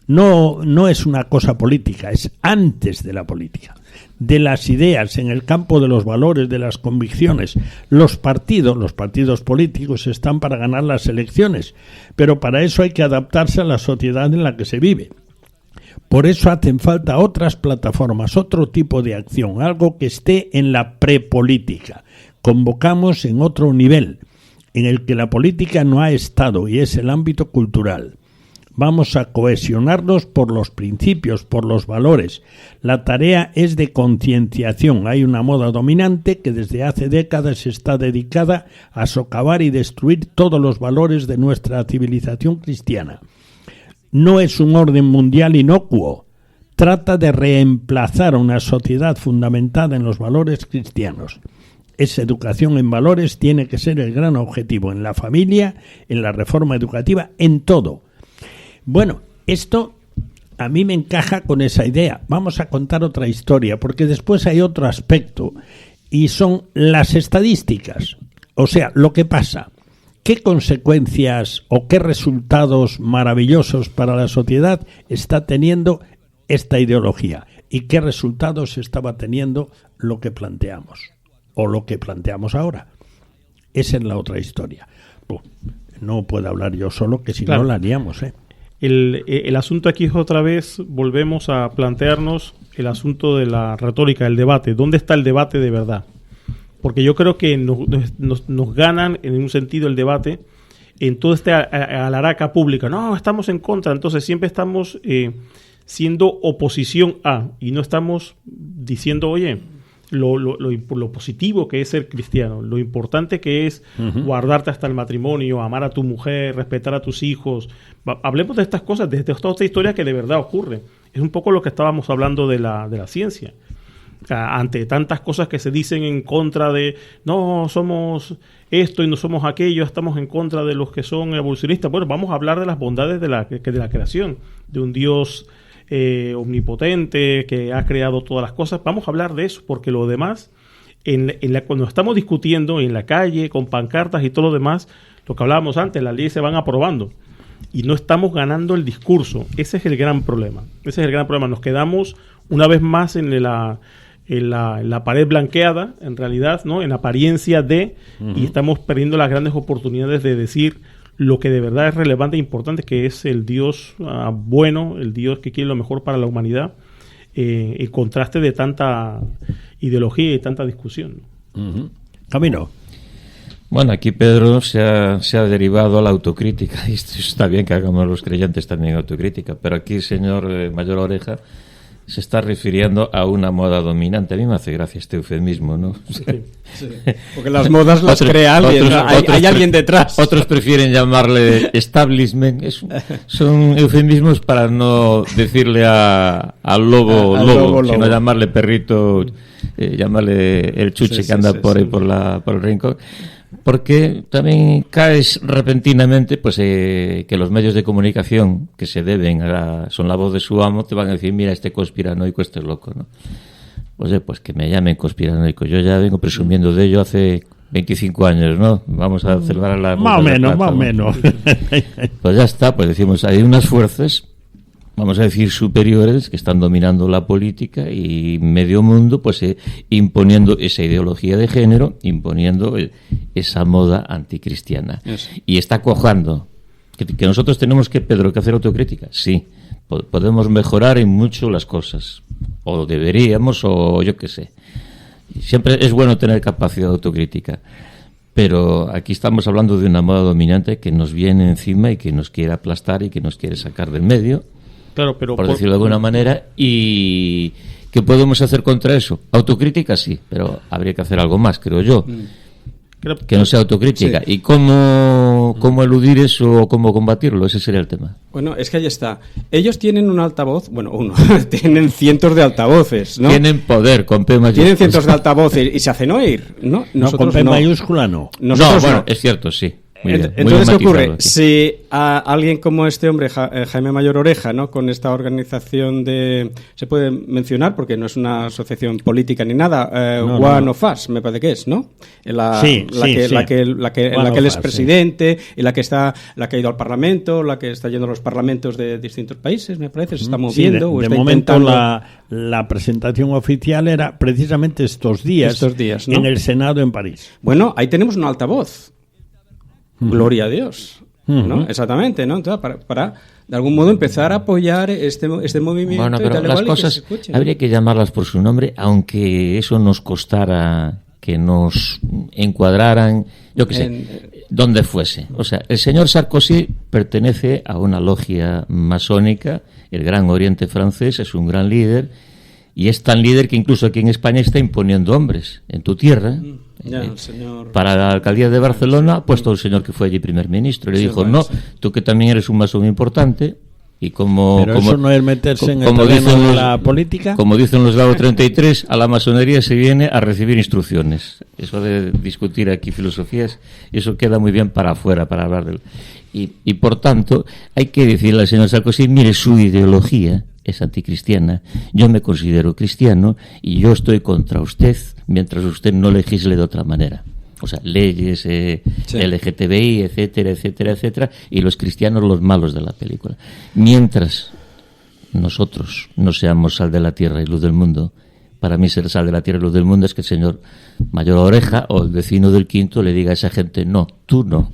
No es una cosa política, es antes de la política, de las ideas, en el campo de los valores, de las convicciones. Los partidos políticos están para ganar las elecciones, pero para eso hay que adaptarse a la sociedad en la que se vive. Por eso hacen falta otras plataformas, otro tipo de acción, algo que esté en la prepolítica. Convocamos en otro nivel, en el que la política no ha estado, y es el ámbito cultural. Vamos a cohesionarnos por los principios, por los valores. La tarea es de concienciación. Hay una moda dominante que desde hace décadas está dedicada a socavar y destruir todos los valores de nuestra civilización cristiana. No es un orden mundial inocuo. Trata de reemplazar una sociedad fundamentada en los valores cristianos. Esa educación en valores tiene que ser el gran objetivo en la familia, en la reforma educativa, en todo. Bueno, esto a mí me encaja con esa idea. Vamos a contar otra historia, porque después hay otro aspecto, y son las estadísticas. O sea, lo que pasa, qué consecuencias o qué resultados maravillosos para la sociedad está teniendo esta ideología, y qué resultados estaba teniendo lo que planteamos, o lo que planteamos ahora. Esa es la otra historia. No puedo hablar yo solo, que si claro, no la haríamos, El asunto aquí es otra vez, volvemos a plantearnos el asunto de la retórica, el debate. ¿Dónde está el debate de verdad? Porque yo creo que nos ganan en un sentido el debate en toda esta alaraca pública. No, estamos en contra, entonces siempre estamos siendo oposición a, y no estamos diciendo, oye, lo positivo que es ser cristiano, lo importante que es guardarte hasta el matrimonio, amar a tu mujer, respetar a tus hijos. Hablemos de estas cosas, de esta otra historia que de verdad ocurre. Es un poco lo que estábamos hablando de la ciencia. Ante tantas cosas que se dicen en contra de no somos esto y no somos aquello, estamos en contra de los que son evolucionistas. Bueno, vamos a hablar de las bondades de la creación, de un Dios omnipotente que ha creado todas las cosas. Vamos a hablar de eso, porque lo demás, cuando estamos discutiendo en la calle, con pancartas y todo lo demás, lo que hablábamos antes, las leyes se van aprobando y no estamos ganando el discurso. Ese es el gran problema. Nos quedamos una vez más en la pared blanqueada, en realidad, ¿no? En apariencia de, y estamos perdiendo las grandes oportunidades de decir lo que de verdad es relevante e importante, que es el Dios bueno, el Dios que quiere lo mejor para la humanidad, en contraste de tanta ideología y tanta discusión. Camilo. Bueno, aquí Pedro se ha derivado a la autocrítica, y esto está bien que hagamos los creyentes también autocrítica, pero aquí, señor Mayor Oreja, se está refiriendo a una moda dominante. A mí me hace gracia este eufemismo, ¿no? Sí. Sí. Porque las modas las crea alguien, ¿no? Hay alguien detrás. Otros prefieren llamarle establishment. Son eufemismos para no decirle al lobo, sino llamarle perrito, llamarle el chuche que anda por ahí por el rincón. Porque también caes repentinamente, pues que los medios de comunicación que se deben son la voz de su amo, te van a decir, mira, este conspiranoico, este es loco, ¿no? Pues que me llamen conspiranoico. Yo ya vengo presumiendo de ello hace 25 años, ¿no? Vamos a celebrar la... Más o menos. Pues ya está, pues decimos, hay unas fuerzas, vamos a decir, superiores que están dominando la política y medio mundo, pues imponiendo esa ideología de género, imponiendo esa moda anticristiana. Eso. Y está cuajando. Que nosotros tenemos que hacer autocrítica. Sí, podemos mejorar en mucho las cosas. O deberíamos, o yo qué sé. Siempre es bueno tener capacidad de autocrítica. Pero aquí estamos hablando de una moda dominante que nos viene encima y que nos quiere aplastar y que nos quiere sacar del medio. Claro, pero por decirlo de alguna manera. ¿Y qué podemos hacer contra eso? Autocrítica sí, pero habría que hacer algo más, creo yo. Que no sea autocrítica. Sí. ¿Y cómo eludir eso o cómo combatirlo? Ese sería el tema. Bueno, es que ahí está. Ellos tienen un altavoz, bueno, tienen cientos de altavoces, ¿no? Tienen poder, con P mayúscula. Tienen cientos de altavoces y se hacen oír, ¿no? Nosotros con P mayúscula no. Nosotros bueno, es cierto, sí. Entonces, ¿qué ocurre? Aquí. Si a alguien como este hombre, Jaime Mayor Oreja, ¿no? Con esta organización se puede mencionar, porque no es una asociación política ni nada, One of Us, me parece que es, ¿no? En la que él es presidente, y la que ha ido al Parlamento, la que está yendo a los parlamentos de distintos países, me parece, se está moviendo. Sí, de momento la presentación oficial era precisamente estos días, ¿no? En el Senado en París. Bueno, ahí tenemos un altavoz. Gloria a Dios, ¿no? Exactamente, ¿no? Entonces, para de algún modo empezar a apoyar este movimiento. Bueno, pero las cosas habría que llamarlas por su nombre, aunque eso nos costara que nos encuadraran, yo qué sé, donde fuese. O sea, el señor Sarkozy pertenece a una logia masónica, el Gran Oriente francés, es un gran líder, y es tan líder que incluso aquí en España está imponiendo hombres en tu tierra. Para la alcaldía de Barcelona ha puesto el señor que fue allí primer ministro. Le dijo, no, tú que también eres un masón importante. Y pero eso no es meterse en el terreno de la política. Como dicen los Lago 33, a la masonería se viene a recibir instrucciones. Eso de discutir aquí filosofías, eso queda muy bien para afuera, para hablar del... Y por tanto, hay que decirle al señor Sarkozy, mire, su ideología es anticristiana, yo me considero cristiano y yo estoy contra usted mientras usted no legisle de otra manera. O sea, leyes, LGTBI, etcétera, etcétera, etcétera, y los cristianos los malos de la película. Mientras nosotros no seamos sal de la tierra y luz del mundo, para mí ser sal de la tierra y luz del mundo es que el señor Mayor Oreja o el vecino del Quinto le diga a esa gente, no, tú no.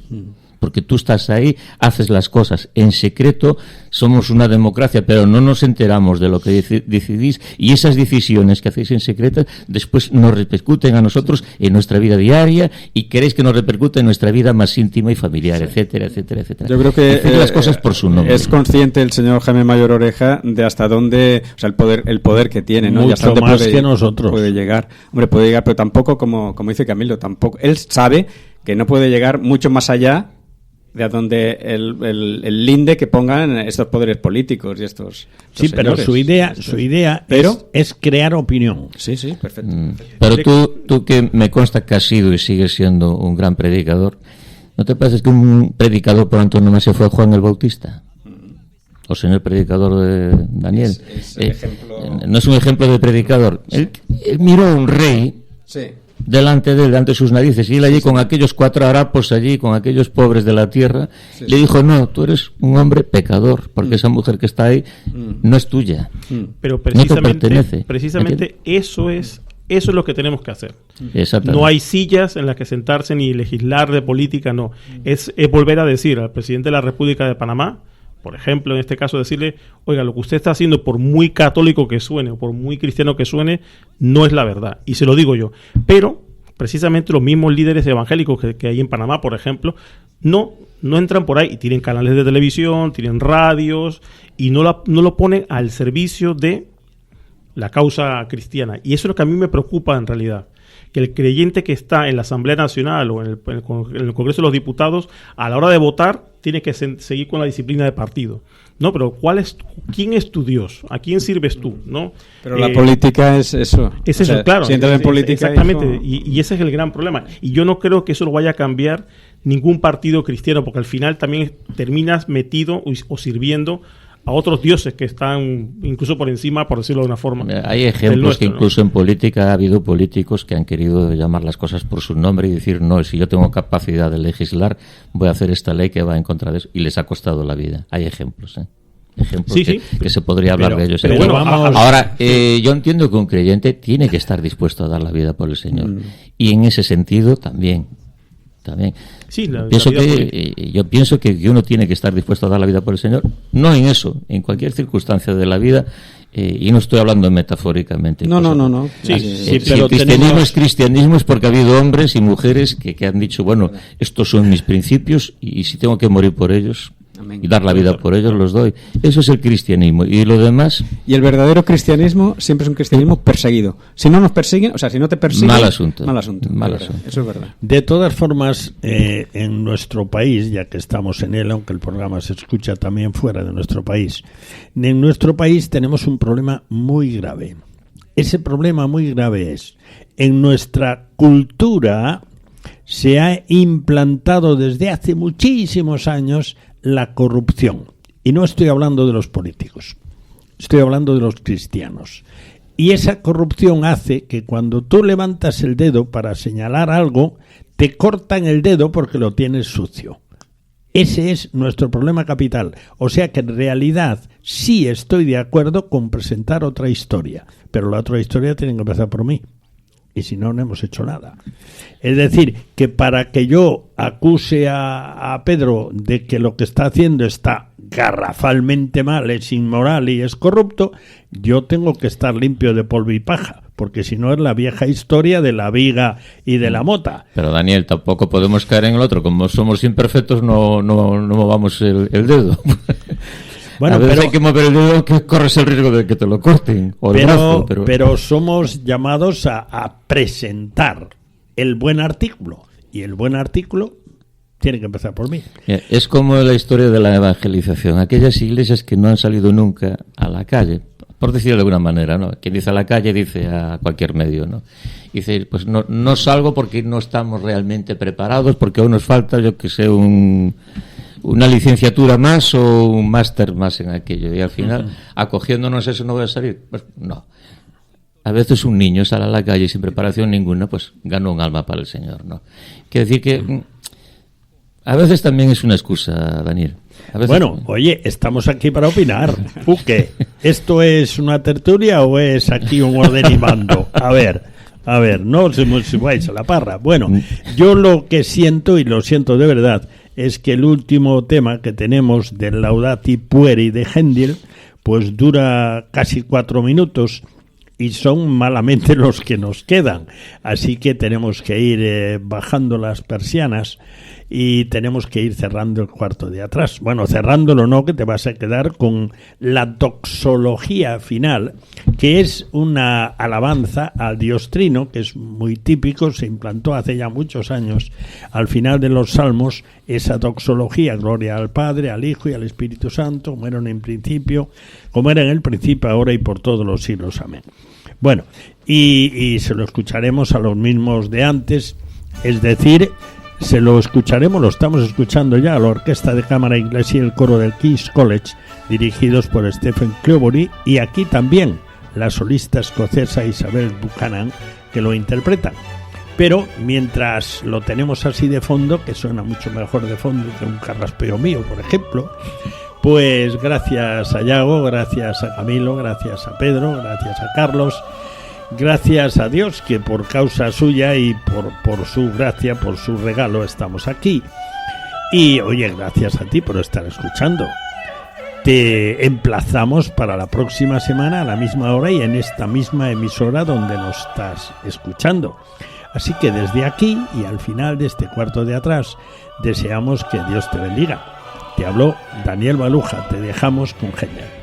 Porque tú estás ahí, haces las cosas en secreto, somos una democracia, pero no nos enteramos de lo que decidís, y esas decisiones que hacéis en secreto después nos repercuten a nosotros en nuestra vida diaria y queréis que nos repercute en nuestra vida más íntima y familiar, etcétera, etcétera, etcétera. Yo creo que decir las cosas por su nombre. Es consciente el señor Jaime Mayor Oreja de hasta dónde, o sea, el poder que tiene, ¿no? Mucho y hasta dónde más que nosotros. Puede llegar. Hombre, puede llegar, pero tampoco, como dice Camilo, tampoco. Él sabe que no puede llegar mucho más allá de a donde el linde que pongan estos poderes políticos y estos sí, pero señores. su idea es crear opinión. Sí, perfecto. Pero tú que me consta que has sido y sigues siendo un gran predicador, ¿no te parece que un predicador por antonomasia fue Juan el Bautista? O señor predicador de Daniel. No es un ejemplo de predicador. Él miró a un rey. Sí. Delante de sus narices, y él allí con aquellos 4 harapos allí, con aquellos pobres de la tierra, le dijo, no, tú eres un hombre pecador, porque esa mujer que está ahí no es tuya, pero no te pertenece. Precisamente eso es lo que tenemos que hacer. No hay sillas en las que sentarse ni legislar de política, no. Es volver a decir al presidente de la República de Panamá, por ejemplo, en este caso, decirle, oiga, lo que usted está haciendo, por muy católico que suene o por muy cristiano que suene, no es la verdad. Y se lo digo yo. Pero, precisamente, los mismos líderes evangélicos que hay en Panamá, por ejemplo, no entran por ahí y tienen canales de televisión, tienen radios y no lo ponen al servicio de la causa cristiana. Y eso es lo que a mí me preocupa en realidad, que el creyente que está en la Asamblea Nacional o en el Congreso de los Diputados, a la hora de votar, tiene que seguir con la disciplina de partido. No, pero ¿quién es tu Dios? ¿A quién sirves tú? ¿No? Pero la política es eso. Es eso, o sea, claro. Si entras en política... Exactamente, y ese es el gran problema. Y yo no creo que eso lo vaya a cambiar ningún partido cristiano, porque al final también terminas metido o sirviendo a otros dioses que están incluso por encima, por decirlo de una forma. Hay ejemplos que incluso en política ha habido políticos que han querido llamar las cosas por su nombre y decir, no, si yo tengo capacidad de legislar, voy a hacer esta ley que va en contra de eso, y les ha costado la vida. Hay ejemplos, ejemplos que se podría hablar de ellos. Pero ahora, yo entiendo que un creyente tiene que estar dispuesto a dar la vida por el Señor. Y en ese sentido también. Sí, yo pienso que uno tiene que estar dispuesto a dar la vida por el Señor, no en eso, en cualquier circunstancia de la vida, y no estoy hablando metafóricamente. No. Sí, si el cristianismo es cristianismo es porque ha habido hombres y mujeres que han dicho, bueno, estos son mis principios y si tengo que morir por ellos y dar la vida por ellos, los doy. Eso es el cristianismo. Y lo demás... Y el verdadero cristianismo siempre es un cristianismo perseguido. Si no nos persiguen, o sea, si no te persiguen... Mal asunto. Eso es verdad. De todas formas, en nuestro país, ya que estamos en él, aunque el programa se escucha también fuera de nuestro país, en nuestro país tenemos un problema muy grave. Ese problema muy grave es, en nuestra cultura se ha implantado desde hace muchísimos años la corrupción. Y no estoy hablando de los políticos, estoy hablando de los cristianos. Y esa corrupción hace que cuando tú levantas el dedo para señalar algo, te cortan el dedo porque lo tienes sucio. Ese es nuestro problema capital. O sea que en realidad sí estoy de acuerdo con presentar otra historia, pero la otra historia tiene que empezar por mí. Y si no, no hemos hecho nada. Es decir, que para que yo acuse a Pedro de que lo que está haciendo está garrafalmente mal, es inmoral y es corrupto, yo tengo que estar limpio de polvo y paja, porque si no es la vieja historia de la viga y de la mota. Pero Daniel, tampoco podemos caer en el otro. Como somos imperfectos, no movamos el dedo. Bueno, a veces hay que mover el dedo, que corres el riesgo de que te lo corten. O el brazo, pero somos llamados a presentar el buen artículo. Y el buen artículo tiene que empezar por mí. Es como la historia de la evangelización. Aquellas iglesias que no han salido nunca a la calle, por decirlo de alguna manera, ¿no? Quien dice a la calle dice a cualquier medio, ¿no? Dice, pues no salgo porque no estamos realmente preparados, porque aún nos falta, yo que sé, una licenciatura más o un máster más en aquello, y al final, acogiéndonos eso, no voy a salir. Pues no. A veces un niño sale a la calle sin preparación ninguna, pues gana un alma para el Señor, ¿no? Quiere decir que a veces también es una excusa, Daniel. Bueno, oye, estamos aquí para opinar. Puque, ¿esto es una tertulia o es aquí un orden y mando? A ver, no se vais a la parra. Bueno, yo lo que siento, y lo siento de verdad, es que el último tema que tenemos del Laudati Pueri de Händel, pues dura casi 4 minutos y son malamente los que nos quedan. Así que tenemos que ir bajando las persianas y tenemos que ir cerrando el cuarto de atrás. Bueno, cerrándolo no, que te vas a quedar con la doxología final, que es una alabanza al Dios Trino, que es muy típico, se implantó hace ya muchos años. Al final de los Salmos, esa doxología, gloria al Padre, al Hijo y al Espíritu Santo, como era en el principio, ahora y por todos los siglos. Amén. Bueno, y se lo escucharemos a los mismos de antes, es decir, lo estamos escuchando ya a la Orquesta de Cámara Inglesa y el coro del King's College, dirigidos por Stephen Cleobury, y aquí también la solista escocesa Isabel Buchanan, que lo interpretan. Pero mientras lo tenemos así de fondo, que suena mucho mejor de fondo que un carraspeo mío, por ejemplo, pues gracias a Yago, gracias a Camilo, gracias a Pedro, gracias a Carlos, gracias a Dios que por causa suya y por su gracia, por su regalo estamos aquí. Y oye, gracias a ti por estar escuchando. Te emplazamos para la próxima semana a la misma hora y en esta misma emisora donde nos estás escuchando. Así que desde aquí y al final de este cuarto de atrás deseamos que Dios te bendiga. Te habló Daniel Baluja, te dejamos con Händel.